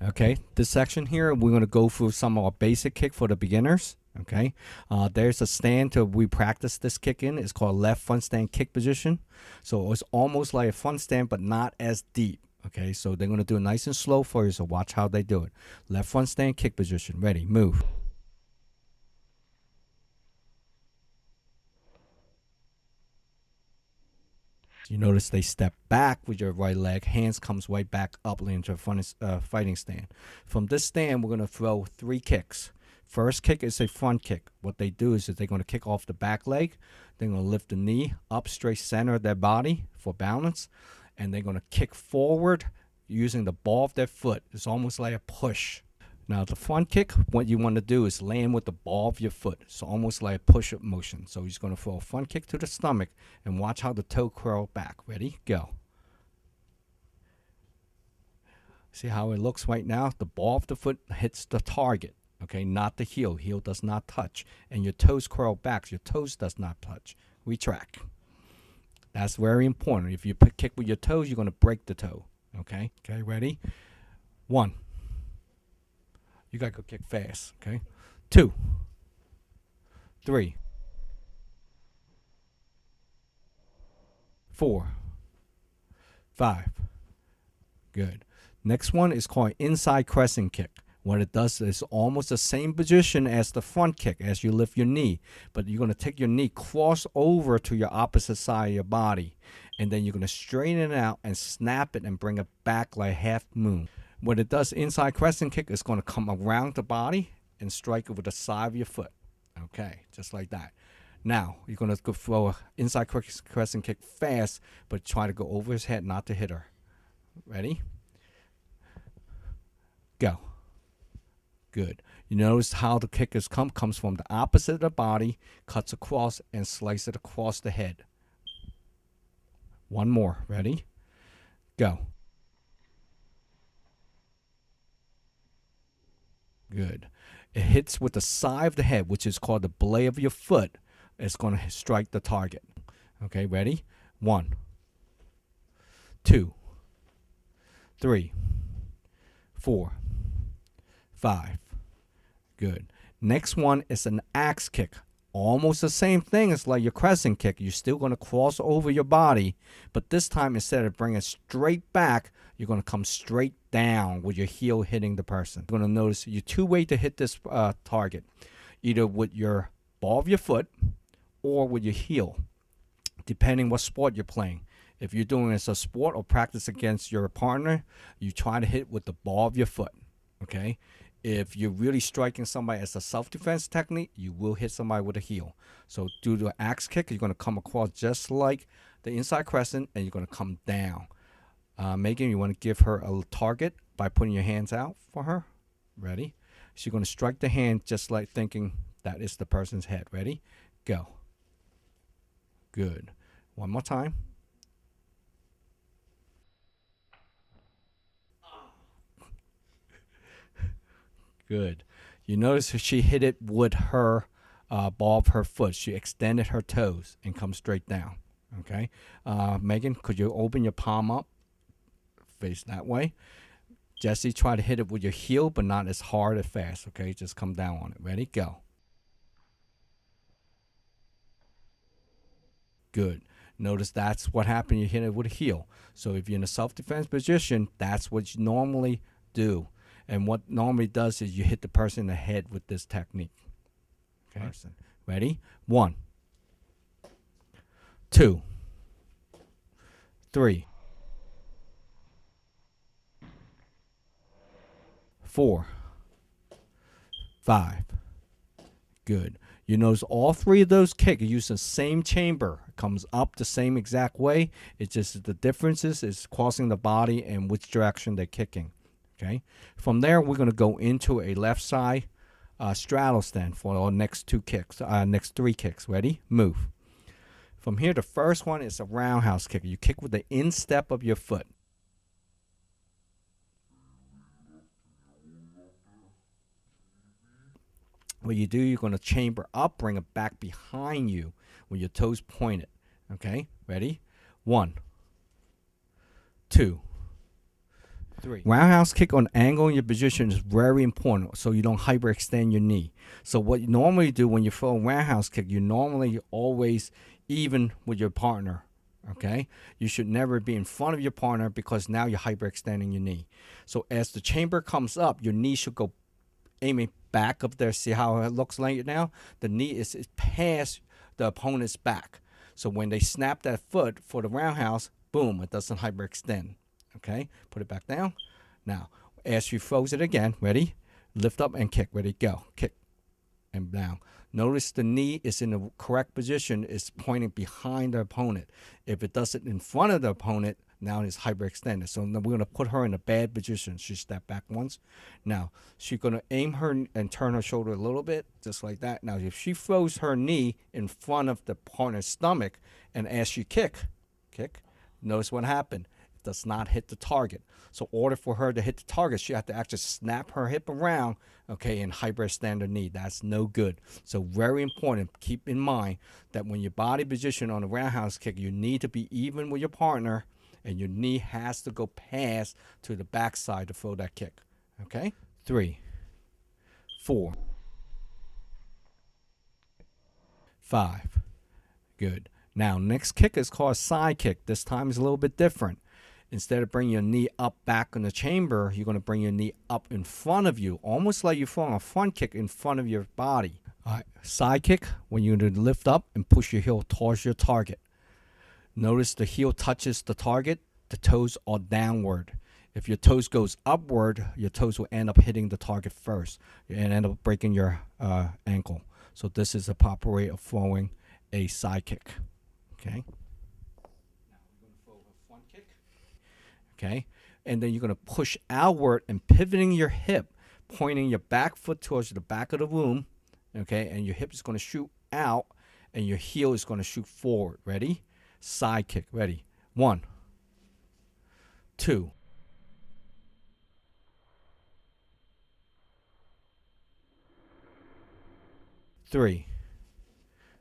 Okay, this section here, we're going to go through some of our basic kick for the beginners. Okay, there's a stand to we practice this kick in. It's called left front stand kick position. So it's almost like a front stand, but not as deep. Okay, so they're going to do it nice and slow for you. So watch how they do it. Left front stand kick position. Ready, move. You notice they step back with your right leg. Hands comes right back up into a fighting stand. From this stand, we're going to throw 3 kicks. First kick is a front kick. What they do is they're going to kick off the back leg. They're going to lift the knee up straight center of their body for balance. And they're going to kick forward using the ball of their foot. It's almost like a push. Now, the front kick, what you want to do is land with the ball of your foot. So almost like a push-up motion. So he's going to throw a front kick to the stomach and watch how the toe curl back. Ready? Go. See how it looks right now? The ball of the foot hits the target, okay, not the heel. Heel does not touch. And your toes curl back. Your toes does not touch. Retract. That's very important. If you kick with your toes, you're going to break the toe. Okay? Okay, ready? 1. You got to go kick fast, okay? 2, 3, 4, 5. Good. Next one is called inside crescent kick. What it does is almost the same position as the front kick as you lift your knee, but you're going to take your knee cross over to your opposite side of your body, and then you're going to straighten it out and snap it and bring it back like half moon. What it does inside crescent kick is going to come around the body and strike it with the side of your foot. Okay, just like that. Now, you're going to go throw an inside crescent kick fast, but try to go over his head, not to hit her. Ready? Go. Good. You notice how the kick comes from the opposite of the body, cuts across, and slices it across the head. One more. Ready? Go. Good. It hits with the side of the head, which is called the blade of your foot. It's going to strike the target. Okay, ready? 1, 2, 3, 4, 5. Good. Next one is an axe kick. Almost the same thing as like your crescent kick. You're still going to cross over your body, but this time instead of bringing it straight back, you're going to come straight down with your heel hitting the person. You're going to notice you 2 ways to hit this target, either with your ball of your foot or with your heel, depending what sport you're playing. If you're doing it as a sport or practice against your partner, you try to hit with the ball of your foot, okay? If you're really striking somebody as a self-defense technique, you will hit somebody with a heel. So do the axe kick, you're going to come across just like the inside crescent, and you're going to come down. Megan, you want to give her a target by putting your hands out for her. Ready? She's going to strike the hand just like thinking that is the person's head. Ready? Go. Good. One more time. Good. You notice she hit it with her ball of her foot. She extended her toes and come straight down. Okay. Megan, could you open your palm up? Face that way. Jesse, try to hit it with your heel, but not as hard as fast. Okay. Just come down on it. Ready? Go. Good. Notice that's what happened. You hit it with a heel. So if you're in a self-defense position, that's what you normally do. And what normally does is you hit the person in the head with this technique. Okay. Ready? 1, 2, 3, 4, 5. Good. You notice all 3 of those kicks use the same chamber. It comes up the same exact way. It's just the differences is crossing the body and which direction they're kicking. Okay. From there, we're going to go into a left side straddle stand for our next 3 kicks. Ready? Move. From here, the first one is a roundhouse kick. You kick with the instep of your foot. What you do, you're going to chamber up, bring it back behind you with your toes pointed. Okay, ready? 1, 2, 3. Roundhouse kick on angle in your position is very important so you don't hyperextend your knee. So what you normally do when you throw a roundhouse kick, you normally always even with your partner. Okay? You should never be in front of your partner because now you're hyperextending your knee. So as the chamber comes up, your knee should go aiming back up there. See how it looks like now? The knee is past the opponent's back. So when they snap that foot for the roundhouse, boom, it doesn't hyperextend. Okay, put it back down. Now, as she throws it again, ready? Lift up and kick. Ready? Go. Kick and down. Notice the knee is in the correct position. It's pointing behind the opponent. If it does it in front of the opponent, now it's hyperextended. So we're going to put her in a bad position. She stepped back once. Now, she's going to aim her and turn her shoulder a little bit, just like that. Now, if she throws her knee in front of the partner's stomach, and as she kick, notice what happened. Does not hit the target. So in order for her to hit the target, she has to actually snap her hip around, okay, and hyperextend her knee. That's no good. So very important. Keep in mind that when your body position on a roundhouse kick, you need to be even with your partner, and your knee has to go past to the backside to throw that kick. Okay? 3, 4, 5. Good. Now, next kick is called side kick. This time is a little bit different. Instead of bringing your knee up back in the chamber, you're going to bring your knee up in front of you, almost like you're throwing a front kick in front of your body. All right. Side kick, when you're going to lift up and push your heel towards your target. Notice the heel touches the target, the toes are downward. If your toes goes upward, your toes will end up hitting the target first and end up breaking your ankle. So this is a proper way of throwing a side kick. Okay. Now we're going to throw a front kick. Okay, and then you're going to push outward and pivoting your hip, pointing your back foot towards the back of the room, okay, and your hip is going to shoot out, and your heel is going to shoot forward. Ready? Side kick. Ready? 1, 2. 3,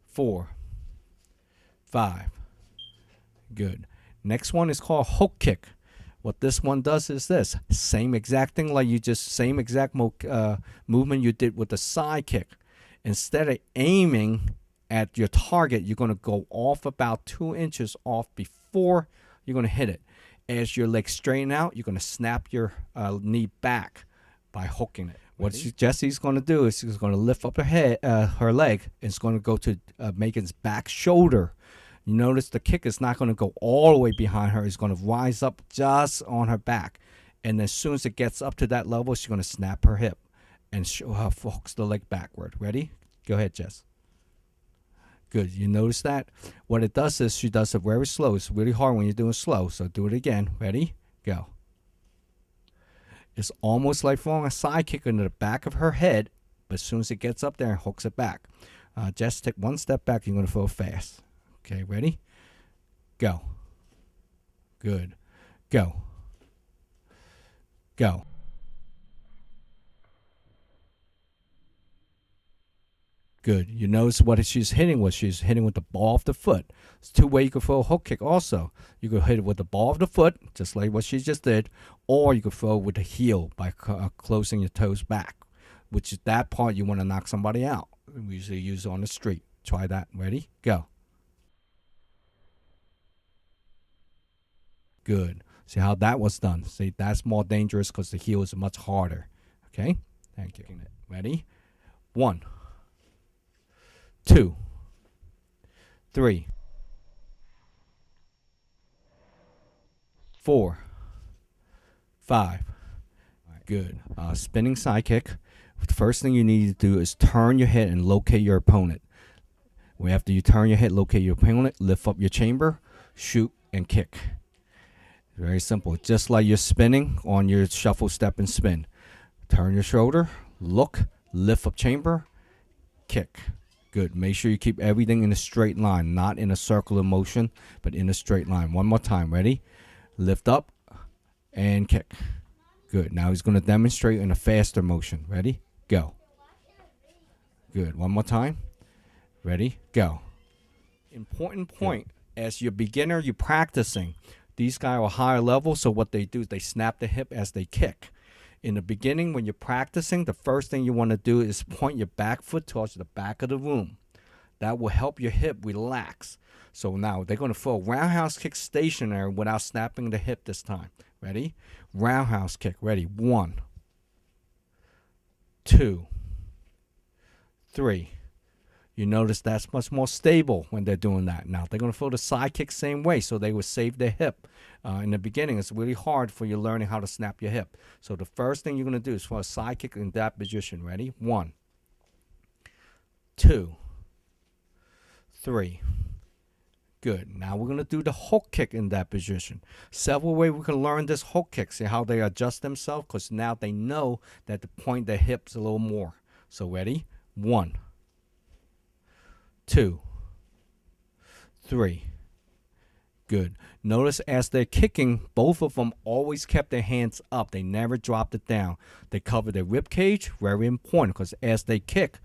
4, 5. Good. Next one is called hook kick. What this one does is this. Same exact thing like same exact movement you did with the side kick. Instead of aiming at your target, you're going to go off about 2 inches off before you're going to hit it. As your legs straighten out, you're going to snap your knee back by hooking it. What Jesse's going to do is she's going to lift up her leg, and it's going to go to Megan's back shoulder. You notice the kick is not going to go all the way behind her. It's going to rise up just on her back. And as soon as it gets up to that level, she's going to snap her hip and show her hooks the leg backward. Ready? Go ahead, Jess. Good. You notice that? What it does is she does it very slow. It's really hard when you're doing slow. So do it again. Ready? Go. It's almost like throwing a side kick into the back of her head, but as soon as it gets up there and hooks it back. Just take one step back. You're going to throw fast. Okay, ready? Go. Good. Go. Go. Good. You notice what she's hitting with. She's hitting with the ball of the foot. There's 2 ways you can throw a hook kick also. You can hit it with the ball of the foot, just like what she just did, or you can throw it with the heel by closing your toes back, which is that part you want to knock somebody out. We usually use it on the street. Try that. Ready? Go. Good. See how that was done? See, that's more dangerous because the heel is much harder. Okay? Thank you. Ready? 1, 2, 3, 4, 5. Good. Spinning side kick. The first thing you need to do is turn your head and locate your opponent. After you turn your head, locate your opponent, lift up your chamber, shoot, and kick. Very simple. Just like you're spinning on your shuffle, step, and spin. Turn your shoulder, look, lift up chamber, kick. Good. Make sure you keep everything in a straight line, not in a circular motion, but in a straight line. One more time. Ready? Lift up and kick. Good. Now he's going to demonstrate in a faster motion. Ready? Go. Good. One more time. Ready? Go. Important point. As you're a beginner, you're practicing. These guys are higher level, so what they do is they snap the hip as they kick. In the beginning, when you're practicing, the first thing you want to do is point your back foot towards the back of the room. That will help your hip relax. So now they're going to throw a roundhouse kick stationary without snapping the hip this time. Ready? Roundhouse kick. Ready? 1, 2, 3. You notice that's much more stable when they're doing that. Now, they're going to throw the side kick same way, so they will save their hip. In the beginning, it's really hard for you learning how to snap your hip. So the first thing you're going to do is for a side kick in that position. Ready? 1, 2, 3. Good. Now we're going to do the hook kick in that position. Several ways we can learn this hook kick. See how they adjust themselves? Because now they know that to point their hips a little more. So ready? 1, 2, 3. Good. Notice as they're kicking, both of them always kept their hands up. They never dropped it down. They covered their rib cage. Very important, because as they kick,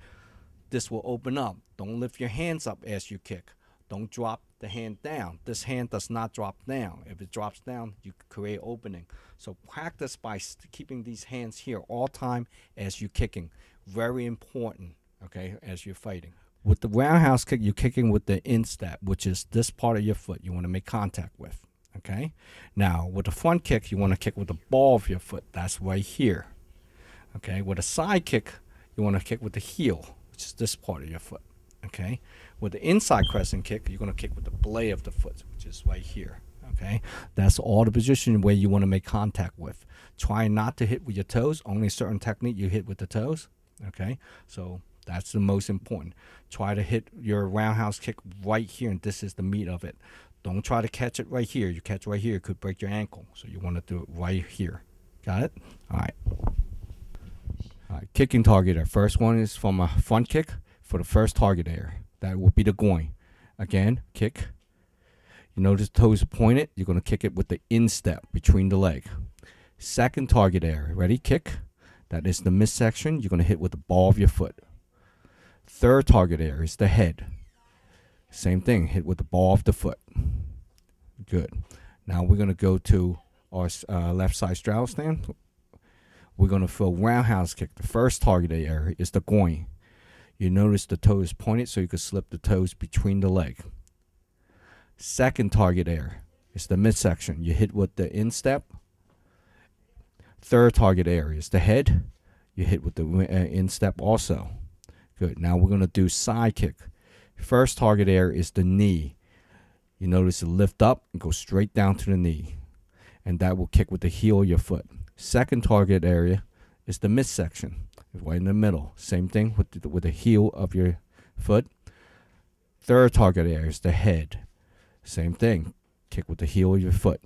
this will open up. Don't lift your hands up as you kick. Don't drop the hand down. This hand does not drop down. If it drops down, you create opening. So practice by keeping these hands here all time as you're kicking. Very important, okay, as you're fighting. With the roundhouse kick, you're kicking with the instep, which is this part of your foot you want to make contact with, okay? Now, with the front kick, you want to kick with the ball of your foot. That's right here, okay? With a side kick, you want to kick with the heel, which is this part of your foot, okay? With the inside crescent kick, you're going to kick with the blade of the foot, which is right here, okay? That's all the position where you want to make contact with. Try not to hit with your toes. Only a certain technique you hit with the toes, okay? So that's the most important. Try to hit your roundhouse kick right here, and this is the meat of it. Don't try to catch it right here. You catch right here, it could break your ankle. So you want to do it right here. Got it? All right. All right. Kicking target area. First one is from a front kick for the first target area. That will be the groin. Again, kick. You notice the toes are pointed. You're going to kick it with the instep between the leg. Second target area. Ready? Kick. That is the midsection. You're going to hit with the ball of your foot. Third target area is the head. Same thing, hit with the ball of the foot. Good. Now we're going to go to our left side straddle stand. We're going to throw roundhouse kick. The first target area is the groin. You notice the toe is pointed, so you can slip the toes between the leg. Second target area is the midsection. You hit with the instep. Third target area is the head. You hit with the instep also. Good. Now we're going to do side kick. First target area is the knee. You notice it lift up and go straight down to the knee. And that will kick with the heel of your foot. Second target area is the midsection. Right in the middle. Same thing with the heel of your foot. Third target area is the head. Same thing. Kick with the heel of your foot.